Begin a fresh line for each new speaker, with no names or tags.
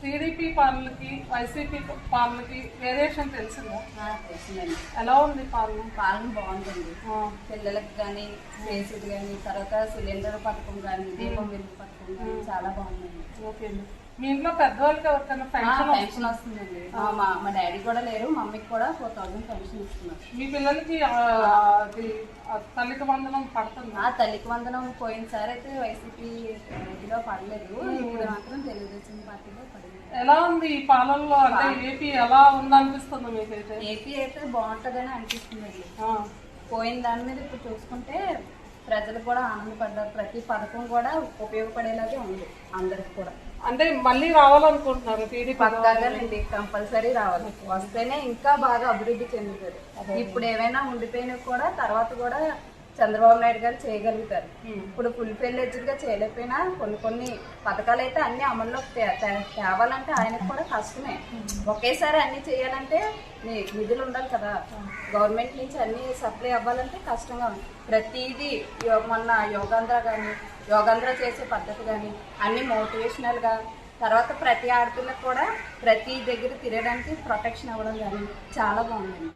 TDP పాలనకి YCP పాలనకి variation తెలిసిందా?
తెలిసిందండి.
ఎలా ఉంది పాలన?
పాలన బాగుంటుంది. పిల్లలకి కానీ చేసేది కానీ, తర్వాత సిలిండర్ పథకం కానీ, దీపం వెలుగు పథకం కానీ చాలా బాగుందండి.
ఓకే అండి. మీ ఇంట్లో పెద్దవాళ్ళకి ఎవరికైనా
పెన్షన్ వస్తుందండి. మా డాడీ కూడా లేరు, మమ్మీకి కూడా 4000 పెన్షన్ ఇస్తున్నారు.
మీ పిల్లలకి తల్లికి వందనం పడుతుంది?
తల్లికి వందనం పోయినసారి అయితే వైసీపీ ఇదిలో పడలేదు, ఇప్పుడు మాత్రం తెలుగుదేశం పార్టీలో పడింది.
ఎలా ఉంది ఈ పాలనలో? అంటే ఏపీ ఎలా ఉందనిపిస్తుంది మీకైతే?
ఏపీ అయితే బాగుంటుందని అనిపిస్తుందండి. పోయిన దాని మీద ఇప్పుడు చూసుకుంటే ప్రజలు కూడా ఆనందపడ్డారు. ప్రతి పథకం కూడా ఉపయోగపడేలాగే ఉంది అందరికి కూడా.
అంటే మళ్ళీ రావాలనుకుంటున్నారు టీడీపీ?
పక్కాగానండి, కంపల్సరీ రావాలి. వస్తేనే ఇంకా బాగా అభివృద్ధి చెందుతారు. ఇప్పుడు ఏమైనా ఉండిపోయినవి కూడా తర్వాత కూడా చంద్రబాబు నాయుడు గారు చేయగలుగుతారు. ఇప్పుడు ఫుల్ ఫెయిల్డ్ గా చేయలేకపోయినా కొన్ని పథకాలు అయితే అన్ని అమల్లోకి తేవాలంటే ఆయనకు కూడా కష్టమే. ఒకేసారి అన్ని చేయాలంటే నిధులు ఉండాలి కదా, గవర్నమెంట్ నుంచి అన్ని సప్లై అవ్వాలంటే కష్టంగా ఉంది. ప్రతిదీ మొన్న యోగాంధ్ర చేసే పద్ధతి కానీ అన్ని మోటివేషనల్ గా, తర్వాత ప్రతి ఆడపిల్లకు కూడా ప్రతి దగ్గర తిరగడానికి ప్రొటెక్షన్ అవ్వడం కానీ చాలా బాగుంది.